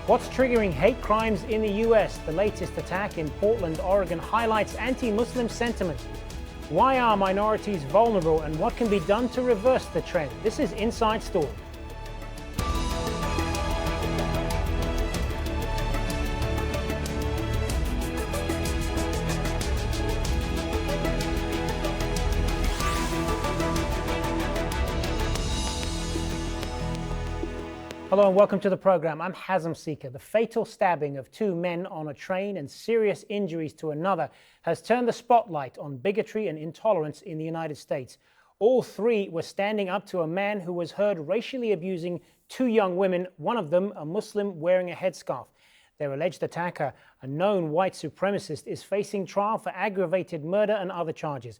What's triggering hate crimes in the U.S.? The latest attack in Portland, Oregon highlights anti-Muslim sentiment. Why are minorities vulnerable and what can be done to reverse the trend? This is Inside Story. Hello and welcome to the program. I'm HarrisSafar. The fatal stabbing of two men on a train and serious injuries to another has turned the spotlight on bigotry and intolerance in the United States. All three were standing up to a man who was heard racially abusing two young women, one of them a Muslim wearing a headscarf. Their alleged attacker, a known white supremacist, is facing trial for aggravated murder and other charges.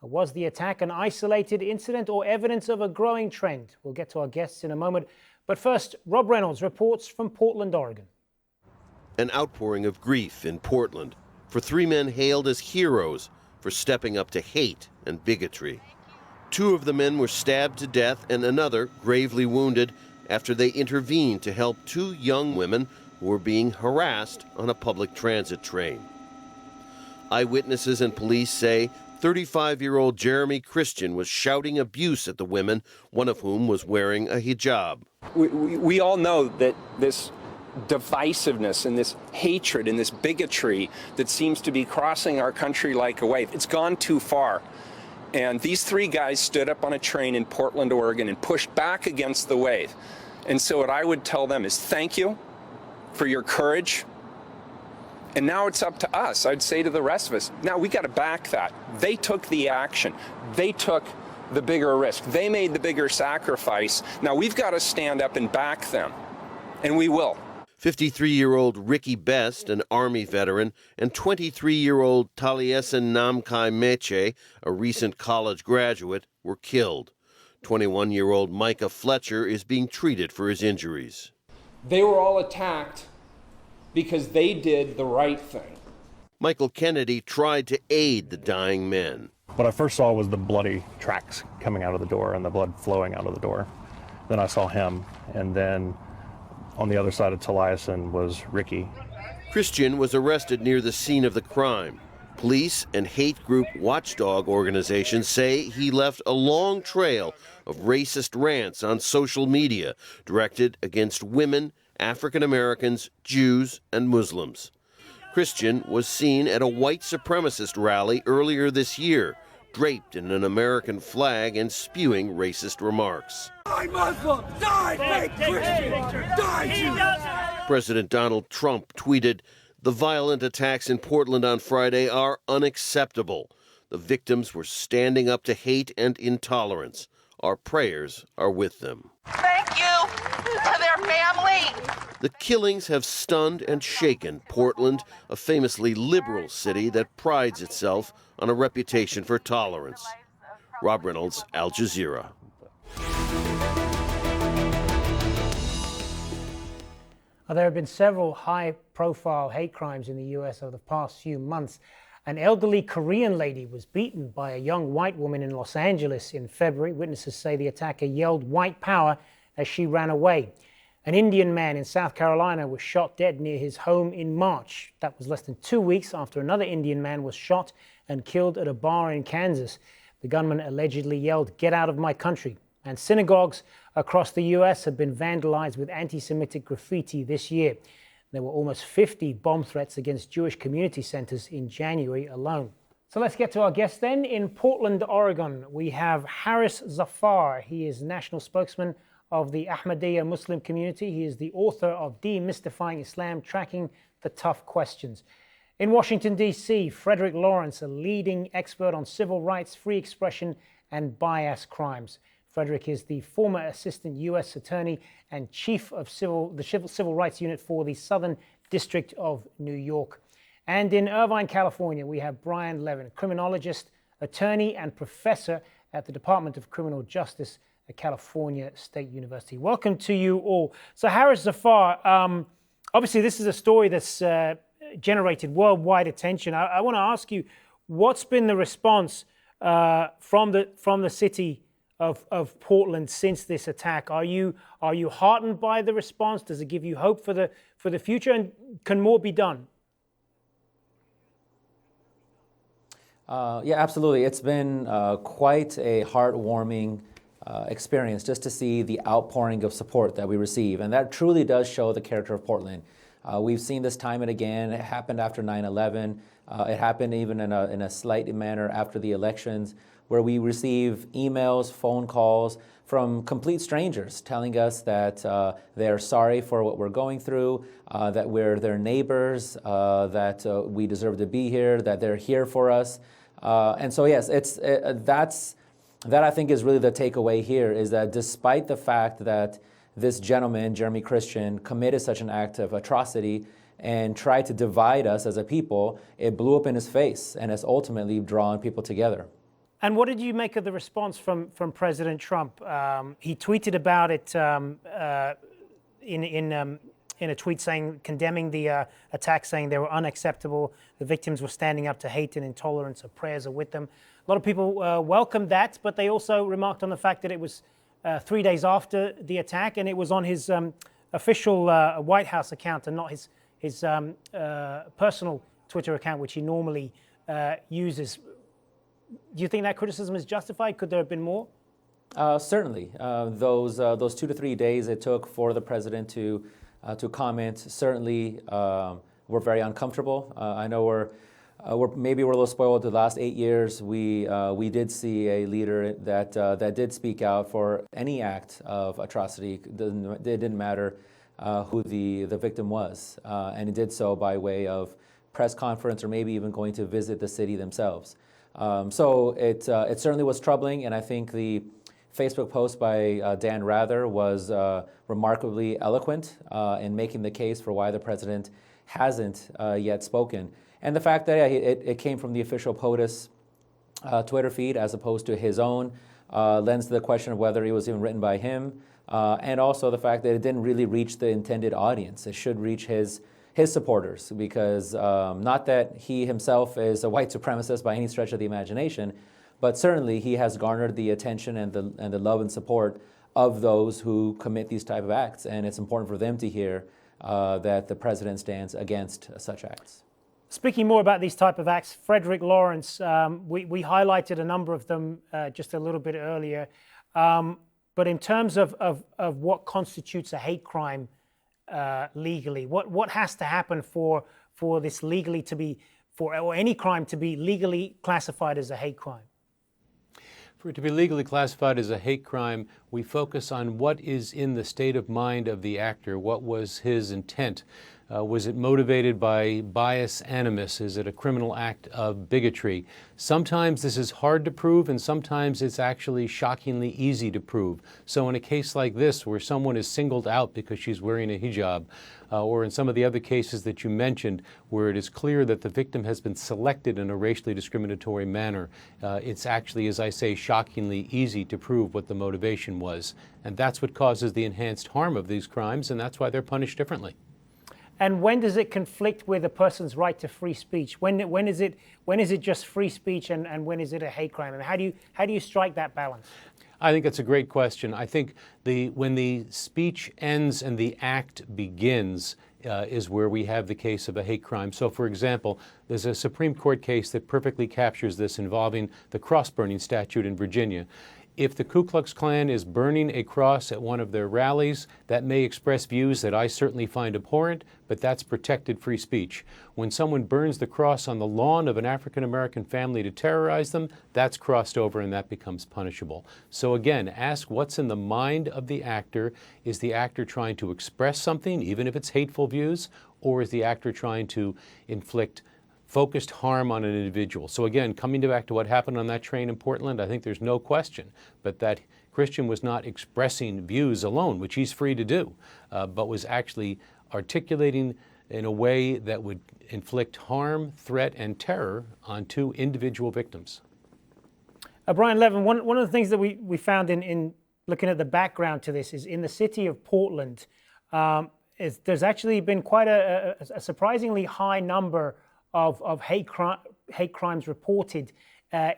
Was the attack an isolated incident or evidence of a growing trend? We'll get to our guests in a moment. But first, Rob Reynolds reports from Portland, Oregon. An outpouring of grief in Portland for three men hailed as heroes for stepping up to hate and bigotry. Two of the men were stabbed to death and another gravely wounded after they intervened to help two young women who were being harassed on a public transit train. Eyewitnesses and police say 35-year-old Jeremy Christian was shouting abuse at the women, one of whom was wearing a hijab. We all know that this divisiveness and this hatred and this bigotry that seems to be crossing our country like a wave, it's gone too far. And these three guys stood up on a train in Portland, Oregon and pushed back against the wave. And so what I would tell them is thank you for your courage. And now it's up to us. I'd say to the rest of us, now we got to back that. They took the action. They took the bigger risk. They made the bigger sacrifice. Now we've got to stand up and back them. And we will. 53-year-old Ricky Best, an Army veteran, and 23-year-old Taliesin Namkai Meche, a recent college graduate, were killed. 21-year-old Micah Fletcher is being treated for his injuries. They were all attacked because they did the right thing. Michael Kennedy tried to aid the dying men. What I first saw was the bloody tracks coming out of the door and the blood flowing out of the door. Then I saw him, and then on the other side of Taliesin was Ricky. Christian was arrested near the scene of the crime. Police and hate group watchdog organizations say he left a long trail of racist rants on social media directed against women, African Americans, Jews, and Muslims. Christian was seen at a white supremacist rally earlier this year, draped in an American flag and spewing racist remarks. Die Muslim! Die fake Christian! Die Jew! President Donald Trump tweeted, "The violent attacks in Portland on Friday are unacceptable. The victims were standing up to hate and intolerance. Our prayers are with them." Thank you to their family. The killings have stunned and shaken Portland, a famously liberal city that prides itself on a reputation for tolerance. Rob Reynolds, Al Jazeera. There have been several high-profile hate crimes in the U.S. over the past few months. An elderly Korean lady was beaten by a young white woman in Los Angeles in February. Witnesses say the attacker yelled white power as she ran away. An Indian man in South Carolina was shot dead near his home in March. That was less than 2 weeks after another Indian man was shot and killed at a bar in Kansas. The gunman allegedly yelled, "Get out of my country." And synagogues across the U.S. have been vandalized with anti-Semitic graffiti this year. There were almost 50 bomb threats against Jewish community centers in January alone. So let's get to our guest then. In Portland, Oregon, we have HarrisSafar. He is national spokesman of the Ahmadiyya Muslim community. He is the author of Demystifying Islam, Tracking the Tough Questions. In Washington, D.C., Frederick Lawrence, a leading expert on civil rights, free expression, and bias crimes. Frederick is the former assistant U.S. attorney and chief of the Civil Rights Unit for the Southern District of New York. And in Irvine, California, we have Brian Levin, a criminologist, attorney, and professor at the Department of Criminal Justice at California State University. Welcome to you all. So HarrisSafar, obviously this is a story that's generated worldwide attention. I want to ask you, what's been the response from the city of Portland since this attack. Are you heartened by the response? Does it give you hope for the future? And can more be done? Yeah, absolutely. It's been quite a heartwarming experience just to see the outpouring of support that we receive. And that truly does show the character of Portland. We've seen this time and again. It happened after 9/11. It happened even in a slight manner after the elections, where we receive emails, phone calls from complete strangers telling us that they're sorry for what we're going through, that we're their neighbors, that we deserve to be here, that they're here for us. And so, yes, that I think is really the takeaway here, is that despite the fact that this gentleman, Jeremy Christian, committed such an act of atrocity and tried to divide us as a people, it blew up in his face and has ultimately drawn people together. And what did you make of the response from President Trump? He tweeted about it in a tweet condemning the attack, saying they were unacceptable. The victims were standing up to hate and intolerance. Our prayers are with them. A lot of people welcomed that, but they also remarked on the fact that it was 3 days after the attack, and it was on his official White House account and not his personal Twitter account, which he normally uses. Do you think that criticism is justified? Could there have been more? Certainly. Those 2 to 3 days it took for the president to comment certainly were very uncomfortable. I know we're maybe we're a little spoiled. The last 8 years, we did see a leader that did speak out for any act of atrocity. It didn't matter who the victim was, and he did so by way of press conference or maybe even going to visit the city themselves. So it certainly was troubling, and I think the Facebook post by Dan Rather was remarkably eloquent in making the case for why the president hasn't yet spoken. And the fact that it came from the official POTUS Twitter feed as opposed to his own lends to the question of whether it was even written by him, and also the fact that it didn't really reach the intended audience. It should reach his supporters, because not that he himself is a white supremacist by any stretch of the imagination, but certainly he has garnered the attention and the love and support of those who commit these type of acts, and it's important for them to hear that the president stands against such acts. Speaking more about these type of acts, Frederick Lawrence, we highlighted a number of them just a little bit earlier, but in terms of what constitutes a hate crime legally, what has to happen for this legally to be, or any crime to be legally classified as a hate crime? For it to be legally classified as a hate crime, we focus on what is in the state of mind of the actor. What was his intent? Was it motivated by bias, animus? Is it a criminal act of bigotry? Sometimes this is hard to prove, and sometimes it's actually shockingly easy to prove. So in a case like this, where someone is singled out because she's wearing a hijab, or in some of the other cases that you mentioned, where it is clear that the victim has been selected in a racially discriminatory manner, it's actually, as I say, shockingly easy to prove what the motivation was. And that's what causes the enhanced harm of these crimes, and that's why they're punished differently. And when does it conflict with a person's right to free speech? When is it just free speech, and when is it a hate crime? And how do you strike that balance? I think that's a great question. I think when the speech ends and the act begins is where we have the case of a hate crime. So, for example, there's a Supreme Court case that perfectly captures this involving the cross-burning statute in Virginia. If the Ku Klux Klan is burning a cross at one of their rallies, that may express views that I certainly find abhorrent, but that's protected free speech. When someone burns the cross on the lawn of an African-American family to terrorize them, that's crossed over and that becomes punishable. So again, ask what's in the mind of the actor. Is the actor trying to express something, even if it's hateful views, or is the actor trying to inflict focused harm on an individual? So again, coming back to what happened on that train in Portland, I think there's no question, but that Christian was not expressing views alone, which he's free to do, but was actually articulating in a way that would inflict harm, threat, and terror on two individual victims. Brian Levin, one of the things that we found in looking at the background to this is in the city of Portland, there's actually been quite a surprisingly high number of hate crimes reported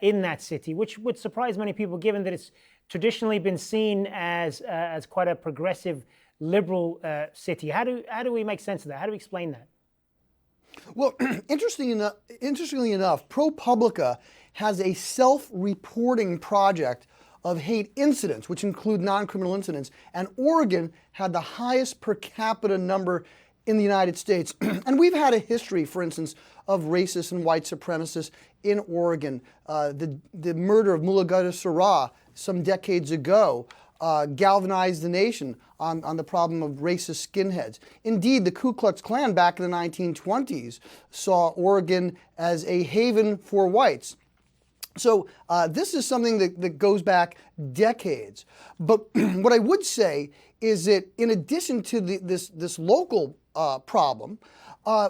in that city, which would surprise many people given that it's traditionally been seen as quite a progressive, liberal city. How do we make sense of that? How do we explain that? Well, interestingly enough, ProPublica has a self-reporting project of hate incidents, which include non-criminal incidents, and Oregon had the highest per capita number in the United States. And we've had a history, for instance, of racist and white supremacists in Oregon. The murder of Mullah Sarah some decades ago galvanized the nation on the problem of racist skinheads. Indeed, the Ku Klux Klan back in the 1920s saw Oregon as a haven for whites. So this is something that goes back decades. But what I would say is that in addition to this local problem,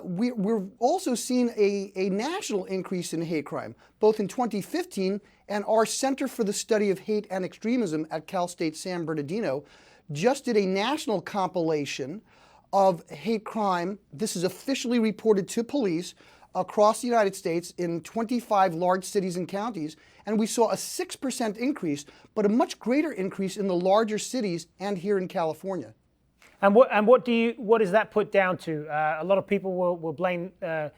we're also seeing a national increase in hate crime, both in 2015 and our Center for the Study of Hate and Extremism at Cal State San Bernardino just did a national compilation of hate crime. This is officially reported to police across the United States in 25 large cities and counties, and we saw a 6% increase, but a much greater increase in the larger cities and here in California. And what does that put down to? A lot of people will blame the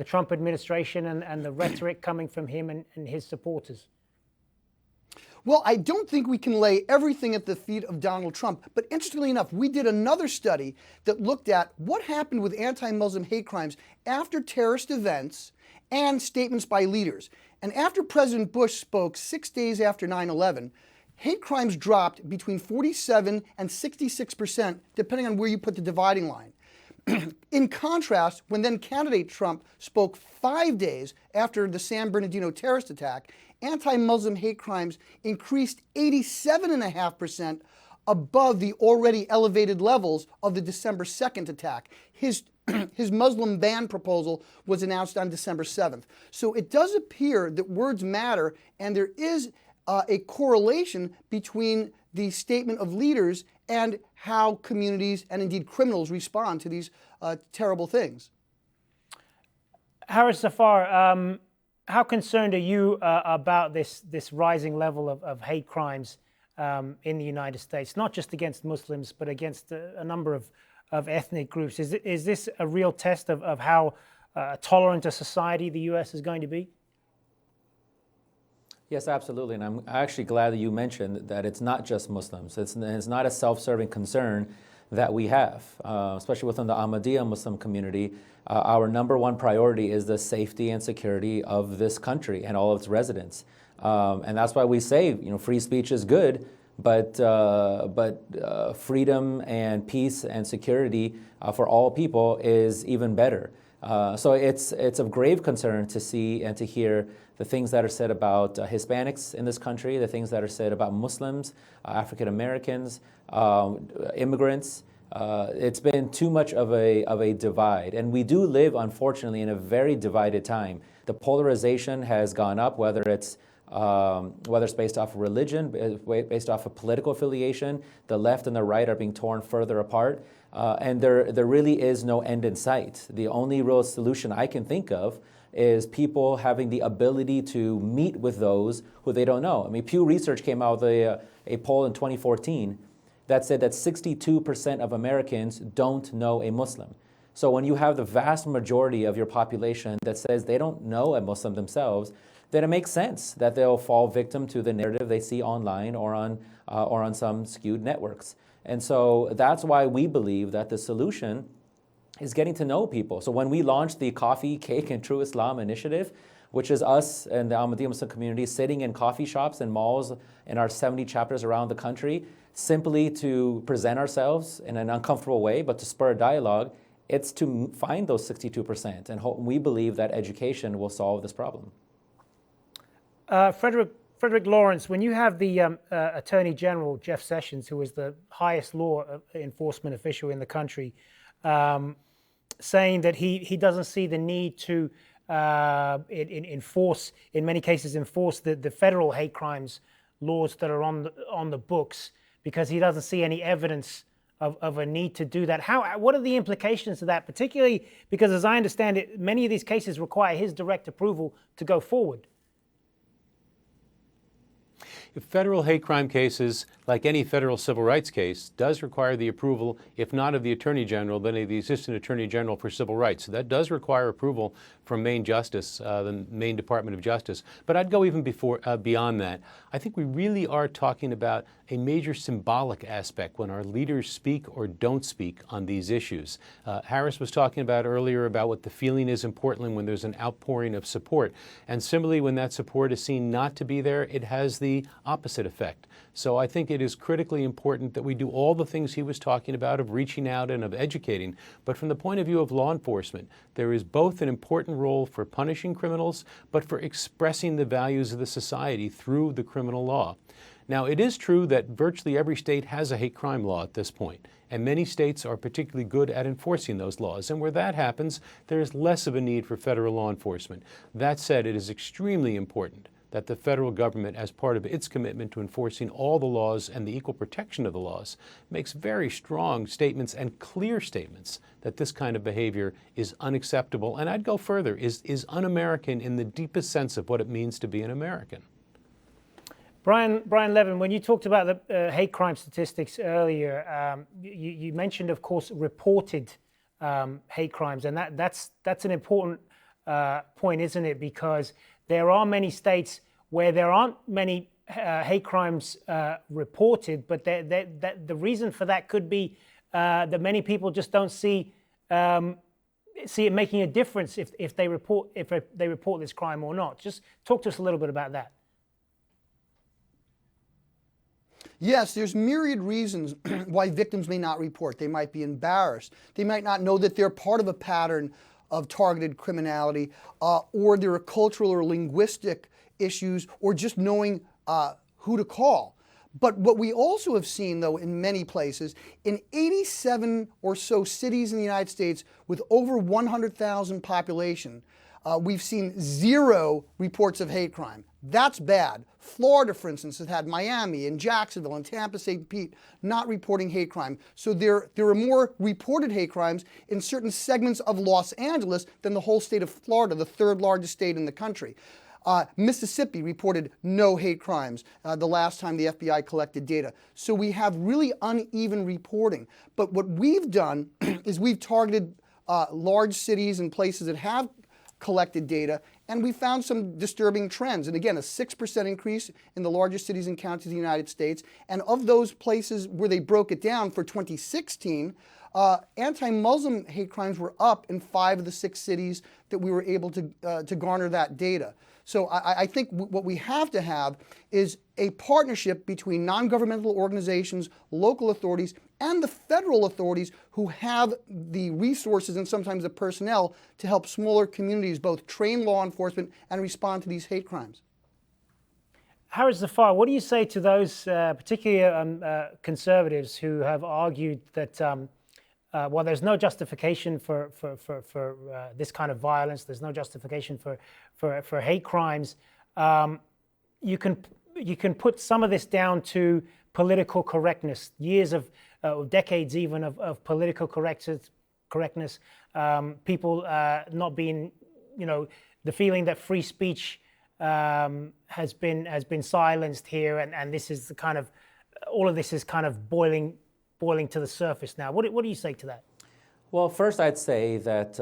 Trump administration and the rhetoric coming from him and his supporters. Well, I don't think we can lay everything at the feet of Donald Trump, but interestingly enough, we did another study that looked at what happened with anti-Muslim hate crimes after terrorist events and statements by leaders. And after President Bush spoke 6 days after 9/11, hate crimes dropped between 47 and 66%, depending on where you put the dividing line. In contrast, when then candidate Trump spoke 5 days after the San Bernardino terrorist attack, anti-Muslim hate crimes increased 87.5% above the already elevated levels of the December 2nd attack. His Muslim ban proposal was announced on December 7th. So it does appear that words matter, and there is a correlation between the statement of leaders and how communities and indeed criminals respond to these terrible things. HarrisSafar, how concerned are you about this rising level of hate crimes in the United States, not just against Muslims, but against a number of ethnic groups? Is this a real test of how tolerant a society the U.S. is going to be? Yes, absolutely. And I'm actually glad that you mentioned that it's not just Muslims. It's not a self-serving concern that we have, especially within the Ahmadiyya Muslim community. Our number one priority is the safety and security of this country and all of its residents. And that's why we say, free speech is good, but freedom and peace and security for all people is even better. So it's of grave concern to see and to hear the things that are said about Hispanics in this country, the things that are said about Muslims, African Americans, immigrants. It's been too much of a divide, and we do live, unfortunately, in a very divided time. The polarization has gone up, whether it's based off of religion, based off of political affiliation. The left and the right are being torn further apart, and there really is no end in sight. The only real solution I can think of is people having the ability to meet with those who they don't know. I mean, Pew Research came out with a poll in 2014 that said that 62% of Americans don't know a Muslim. So when you have the vast majority of your population that says they don't know a Muslim themselves, then it makes sense that they'll fall victim to the narrative they see online or on some skewed networks. And so that's why we believe that the solution is getting to know people. So when we launched the Coffee, Cake, and True Islam initiative, which is us and the Ahmadiyya Muslim community sitting in coffee shops and malls in our 70 chapters around the country, simply to present ourselves in an uncomfortable way, but to spur a dialogue, it's to find those 62%. And we believe that education will solve this problem. Frederick Lawrence, when you have the Attorney General, Jeff Sessions, who is the highest law enforcement official in the country, saying that he doesn't see the need to enforce the federal hate crimes laws that are on the books, because he doesn't see any evidence of a need to do that. What are the implications of that, particularly because, as I understand it, many of these cases require his direct approval to go forward? Federal hate crime cases, like any federal civil rights case, does require the approval, if not of the Attorney General, then of the Assistant Attorney General for Civil Rights. So that does require approval from Maine Justice, the Maine Department of Justice. But I'd go even beyond that. I think we really are talking about a major symbolic aspect when our leaders speak or don't speak on these issues. Harris was talking about earlier about what the feeling is in Portland when there's an outpouring of support. And similarly, when that support is seen not to be there, it has the opposite effect. So I think it is critically important that we do all the things he was talking about of reaching out and of educating. But from the point of view of law enforcement, there is both an important role for punishing criminals, but for expressing the values of the society through the criminal law. Now, it is true that virtually every state has a hate crime law at this point, and many states are particularly good at enforcing those laws. And where that happens, there is less of a need for federal law enforcement. That said, it is extremely important that the federal government, as part of its commitment to enforcing all the laws and the equal protection of the laws, makes very strong statements and clear statements that this kind of behavior is unacceptable, and I'd go further, is un-American in the deepest sense of what it means to be an American. Brian Levin, when you talked about the hate crime statistics earlier, you mentioned, of course, reported hate crimes, and that's an important point, isn't it? Because there are many states where there aren't many hate crimes reported, but the reason for that could be that many people just don't see it making a difference if they report this crime or not. Just talk to us a little bit about that. Yes, there's myriad reasons why victims may not report. They might be embarrassed. They might not know that they're part of a pattern of targeted criminality, or there are cultural or linguistic issues, or just knowing who to call. But what we also have seen, though, in many places, in 87 or so cities in the United States with over 100,000 population, we've seen 0 reports of hate crime. That's bad. Florida, for instance, has had Miami and Jacksonville and Tampa, St. Pete not reporting hate crime. So there are more reported hate crimes in certain segments of Los Angeles than the whole state of Florida, the 3rd largest state in the country. Mississippi reported no hate crimes the last time the FBI collected data. So we have really uneven reporting. But what we've done is we've targeted large cities and places that have collected data, and we found some disturbing trends. And again, a 6% increase in the largest cities and counties in the United States. And of those places where they broke it down for 2016, anti-Muslim hate crimes were up in 5 of the 6 cities that we were able to garner that data. So I think what we have to have is a partnership between non-governmental organizations, local authorities, and the federal authorities who have the resources and sometimes the personnel to help smaller communities both train law enforcement and respond to these hate crimes. HarrisSafar, what do you say to those particularly conservatives who have argued that while there's no justification for this kind of violence, there's no justification for hate crimes, you can put some of this down to political correctness, years of decades even of political correctness, people not being, the feeling that free speech has been silenced here, and this is the kind of, all of this is kind of boiling to the surface now. What do you say to that? Well, first I'd say that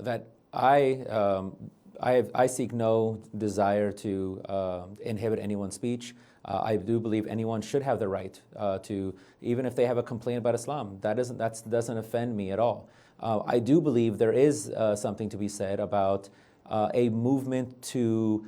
that I seek no desire to inhibit anyone's speech. I do believe anyone should have the right to, even if they have a complaint about Islam. That doesn't offend me at all. I do believe there is something to be said about a movement to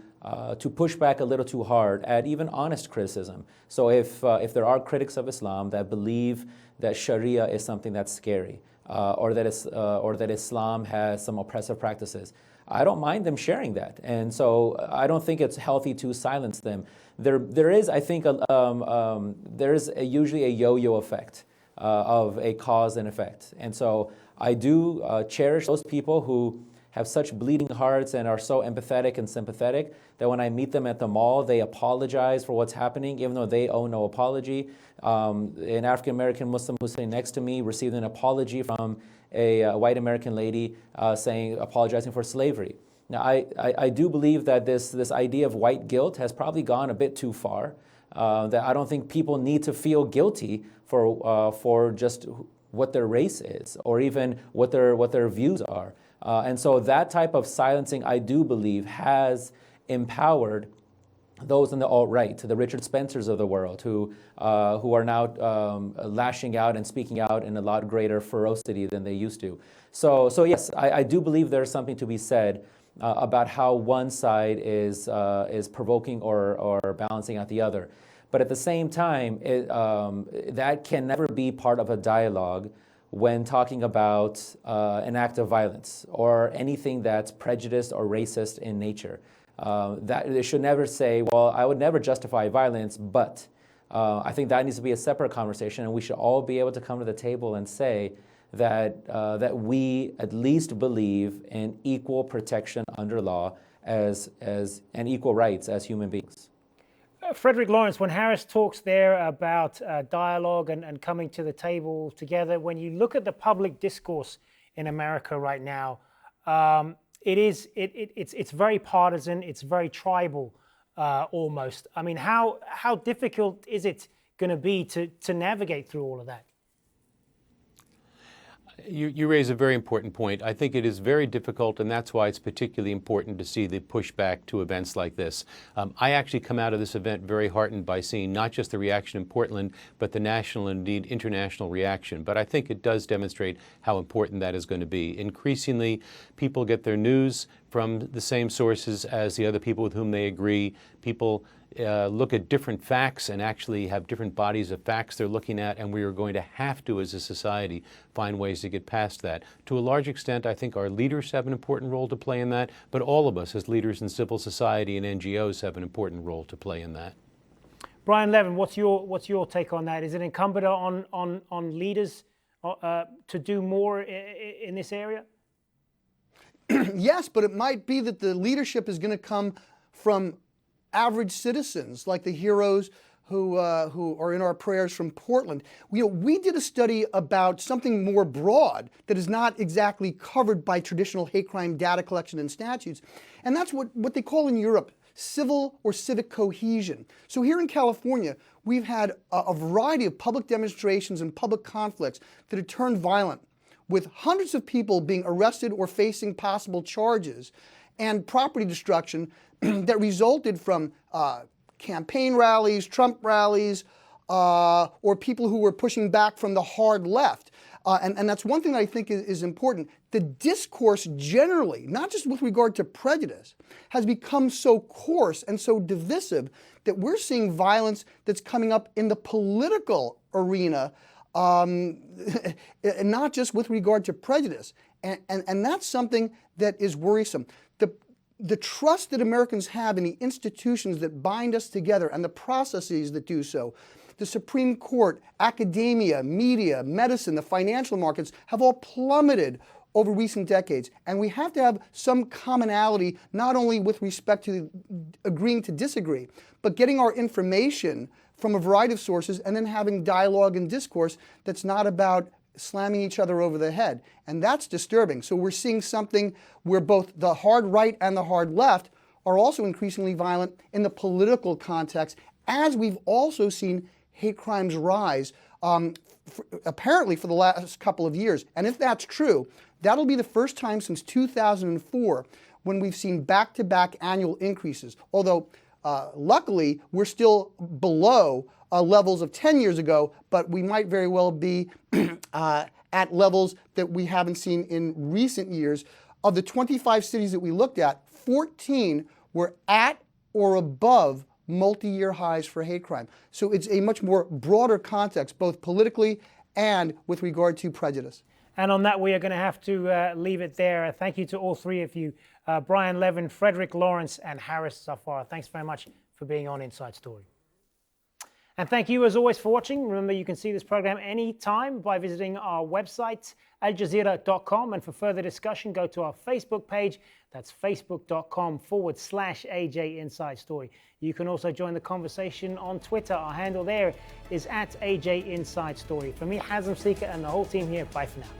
push back a little too hard at even honest criticism. So if there are critics of Islam that believe that Sharia is something that's scary, or that Islam has some oppressive practices, I don't mind them sharing that. And so I don't think it's healthy to silence them. There is, I think, there is usually a yo-yo effect of a cause and effect. And so I do cherish those people who have such bleeding hearts and are so empathetic and sympathetic that when I meet them at the mall, they apologize for what's happening, even though they owe no apology. An African-American Muslim who's sitting next to me received an apology from a white American lady apologizing for slavery. Now, I do believe that this idea of white guilt has probably gone a bit too far. That I don't think people need to feel guilty for just what their race is, or even what their views are. And so that type of silencing, I do believe, has empowered those in the alt-right, the Richard Spencers of the world, who are now lashing out and speaking out in a lot greater ferocity than they used to. So yes, I do believe there's something to be said about how one side is provoking or balancing out the other. But at the same time, that can never be part of a dialogue when talking about an act of violence or anything that's prejudiced or racist in nature. That they should never say, well, I would never justify violence, but I think that needs to be a separate conversation, and we should all be able to come to the table and say that we at least believe in equal protection under law and equal rights as human beings. Frederick Lawrence, when Harris talks there about dialogue and coming to the table together, when you look at the public discourse in America right now, it's very partisan, it's very tribal almost. I mean, how difficult is it going to be to navigate through all of that? You raise a very important point. I think it is very difficult, and that's why it's particularly important to see the pushback to events like this. I actually come out of this event very heartened by seeing not just the reaction in Portland, but the national and indeed international reaction. But I think it does demonstrate how important that is going to be. Increasingly, people get their news from the same sources as the other people with whom they agree. People look at different facts and actually have different bodies of facts they're looking at, and we are going to have to, as a society, find ways to get past that. To a large extent, I think our leaders have an important role to play in that, but all of us as leaders in civil society and NGOs have an important role to play in that. Brian Levin, what's your take on that? Is it incumbent on leaders to do more in this area? Yes, but it might be that the leadership is going to come from average citizens, like the heroes who are in our prayers from Portland. We did a study about something more broad that is not exactly covered by traditional hate crime data collection and statutes, and that's what they call in Europe civil or civic cohesion. So here in California, we've had a variety of public demonstrations and public conflicts that have turned violent, with hundreds of people being arrested or facing possible charges, and property destruction that resulted from campaign rallies, Trump rallies, or people who were pushing back from the hard left. And that's one thing that I think is important. The discourse generally, not just with regard to prejudice, has become so coarse and so divisive that we're seeing violence that's coming up in the political arena, not just with regard to prejudice. And that's something that is worrisome. The trust that Americans have in the institutions that bind us together and the processes that do so, the Supreme Court, academia, media, medicine, the financial markets have all plummeted over recent decades. And we have to have some commonality, not only with respect to agreeing to disagree, but getting our information from a variety of sources and then having dialogue and discourse that's not about slamming each other over the head. And that's disturbing. So we're seeing something where both the hard right and the hard left are also increasingly violent in the political context, as we've also seen hate crimes rise, apparently for the last couple of years. And if that's true, that'll be the first time since 2004 when we've seen back-to-back annual increases. Although, luckily, we're still below levels of 10 years ago, but we might very well be at levels that we haven't seen in recent years. Of the 25 cities that we looked at, 14 were at or above multi-year highs for hate crime. So it's a much more broader context, both politically and with regard to prejudice. And on that, we are going to have to leave it there. Thank you to all three of you, Brian Levin, Frederick Lawrence, and HarrisSafar. Thanks very much for being on Inside Story. And thank you, as always, for watching. Remember, you can see this program anytime by visiting our website, aljazeera.com. And for further discussion, go to our Facebook page. That's facebook.com/AJ Inside Story. You can also join the conversation on Twitter. Our handle there is @AJ Inside Story. For me, Hazem Sika, and the whole team here, bye for now.